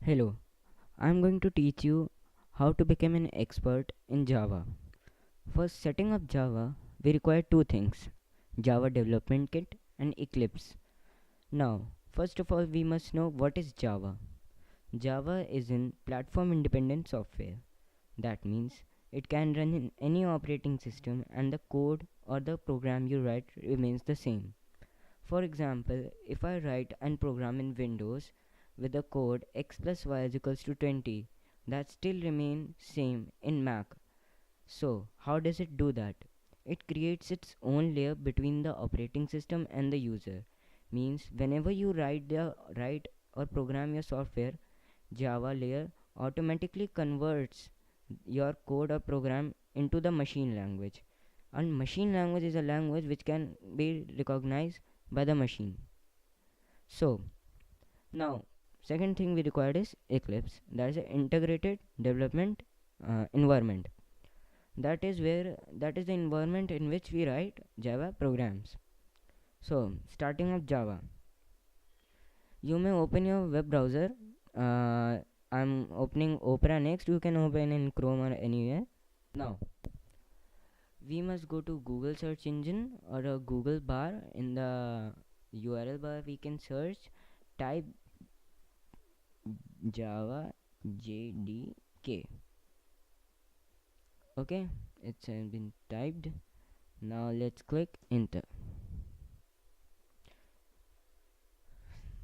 Hello, I'm going to teach you how to become an expert in Java. For setting up Java, we require two things: Java Development Kit and Eclipse. Now, first of all, we must know what is Java. Java is in platform independent software. That means it can run in any operating system and the code or the program you write remains the same. For example, if I write and program in Windows with the code x plus y is equals to 20, that still remain same in Mac. So, how does it do that? It creates its own layer between the operating system and the user. Means whenever you write or program your software, Java layer automatically converts your code or program into the machine language. And machine language is a language which can be recognized by the machine. So, now, second thing we required is Eclipse. That is an integrated development environment. That is the environment in which we write Java programs. So, starting of Java, you may open your web browser. Uh, I'm opening Opera next. You can open in Chrome or anywhere. Now, we must go to Google search engine or a Google bar. In the URL bar, we can search, type Java JDK. Okay, it's been typed. Now let's click enter.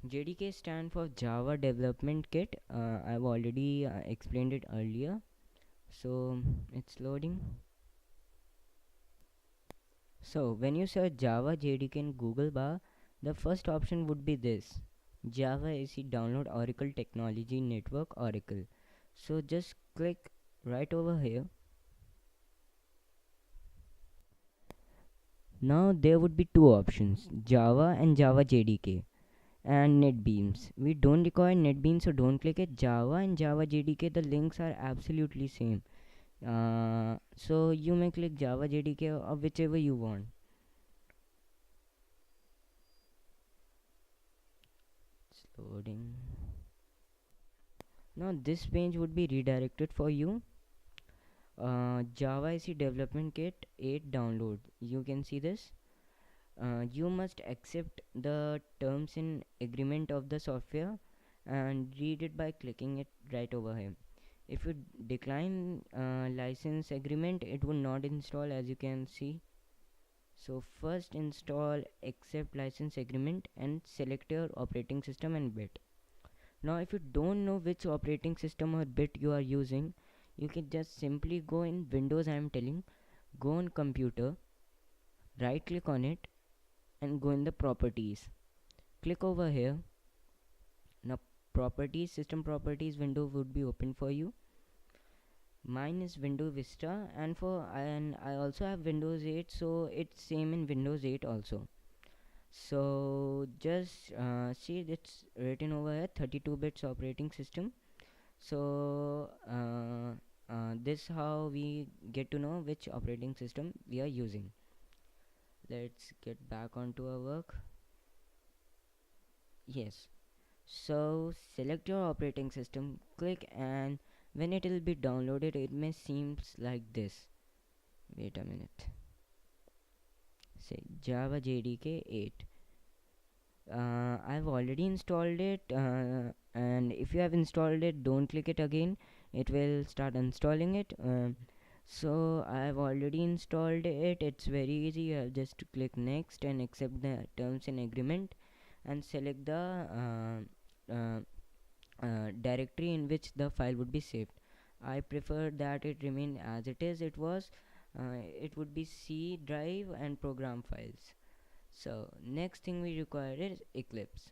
JDK stand for Java Development Kit. I've already explained it earlier. So it's loading. So when you search Java JDK in Google bar, the first option would be this: Java AC download Oracle Technology Network Oracle. So just click right over here. Now there would be two options: Java and Java JDK and NetBeans. We don't require NetBeans, so don't click it. Java and Java JDK, the links are absolutely same. So you may click Java JDK or whichever you want. It's loading. Now this page would be redirected for you. Java IC Development Kit 8 download. You can see this. You must accept the terms in agreement of the software and read it by clicking it right over here. If you decline license agreement, it will not install, as you can see. So first install accept license agreement and select your operating system and bit. Now if you don't know which operating system or bit you are using, you can just simply go in Windows. I am telling, go on computer, right click on it and go in the properties. Click over here. Now properties, system properties window would be open for you. Mine is Windows Vista, and I also have Windows 8, so it's same in Windows 8 also. So just see, it's written over here 32 bits operating system. So this how we get to know which operating system we are using. Let's get back onto our work. Yes, so select your operating system, click, and when it will be downloaded it may seems like this. Wait a minute. Say Java JDK 8. I've already installed it, and if you have installed it, don't click it again. It will start installing it. So I've already installed it. It's very easy. You have just to click next and accept the terms and agreement and select the directory in which the file would be saved. I prefer that it remain as it is. It would be C drive and program files. So next thing we require is Eclipse.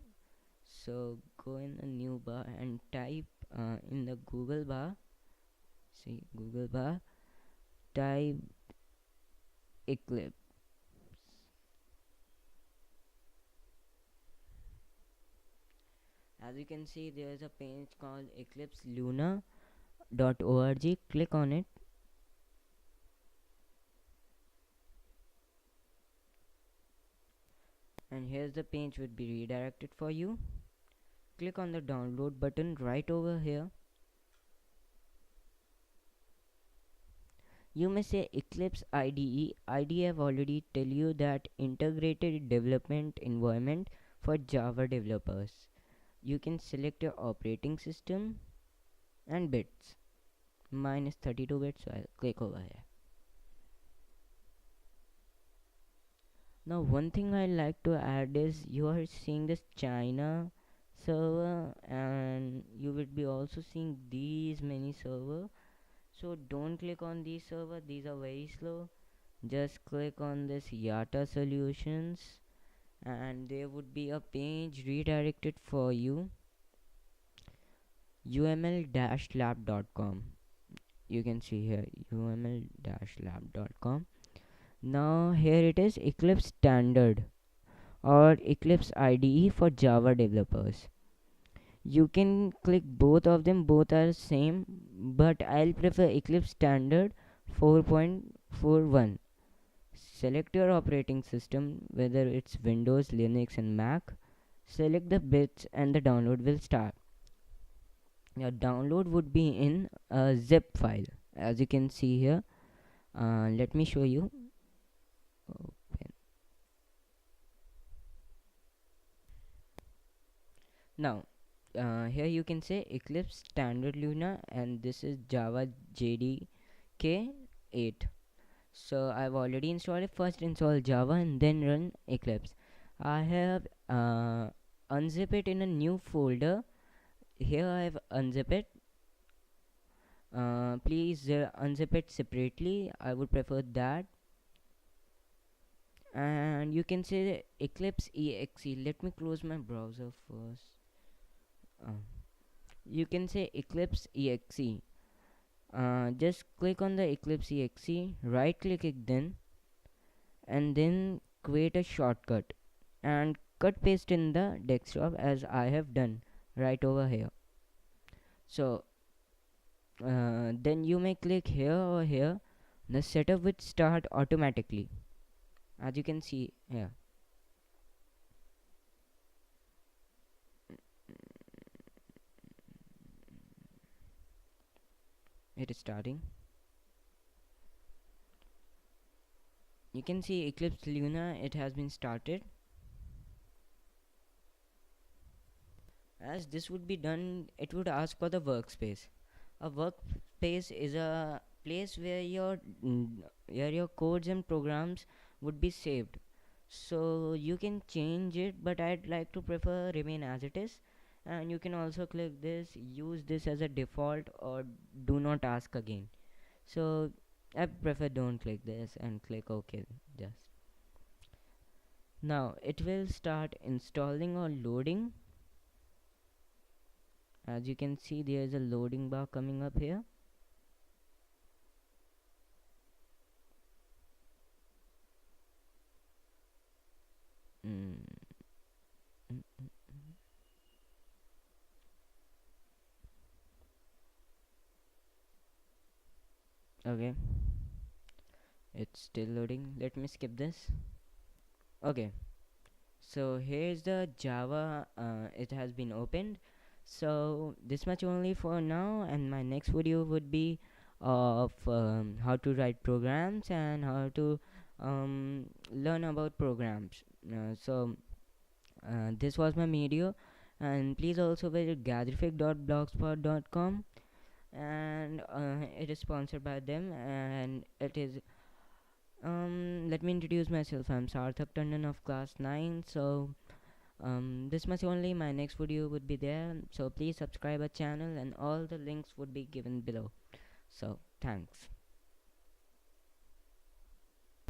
So go in a new bar and type in the Google bar. See Google bar. Type Eclipse. As you can see, there is a page called Eclipse Luna.org. Click on it. And here's the page would be redirected for you. click on the download button right over here. You may say Eclipse IDE. IDE I've already tell you that integrated development environment for Java developers. You can select your operating system and bits. Mine is 32 bits, so I'll click over here. Now one thing I like to add is you are seeing this China server, and you will be also seeing these many server. So don't click on these server, these are very slow. Just click on this Yata solutions, and there would be a page redirected for you, uml-lab.com. You can see here uml-lab.com. Now here it is, Eclipse Standard or Eclipse IDE for Java developers. You can click both of them, both are same, but I'll prefer Eclipse Standard 4.41. Select your operating system, whether it's Windows, Linux and Mac. Select the bits and the download will start. Your download would be in a zip file, as you can see here. Let me show you. Open. Now here you can say Eclipse Standard Luna, and this is Java JDK 8. So I've already installed it. First install Java and then run Eclipse. I have unzip it in a new folder. Here I've unzip it. Please unzip it separately, I would prefer that. And you can say Eclipse exe. Let me close my browser first. You can say Eclipse exe. Just click on the Eclipse exe, right click it then, and then create a shortcut and cut paste in the desktop as I have done right over here. So then you may click here or here. The setup would start automatically, as you can see here. It is starting. You can see Eclipse Luna, it has been started. As this would be done, it would ask for the workspace. A workspace is a place where your codes and programs would be saved. So you can change it, but I'd like to prefer remain as it is. And you can also click this, use this as a default, or do not ask again. So I prefer don't click this and click OK. Just now it will start installing or loading. As you can see, there is a loading bar coming up here. Okay, it's still loading. Let me skip this. Okay, so here's the Java. It has been opened. So this much only for now, and my next video would be of how to write programs and how to learn about programs. This was my video, and please also visit gatherfic.blogspot.com, and it is sponsored by them, and it is let me introduce myself. I'm Sarthak Tandon of class 9. So this much only. My next video would be there, so please subscribe our channel, and all the links would be given below. So thanks.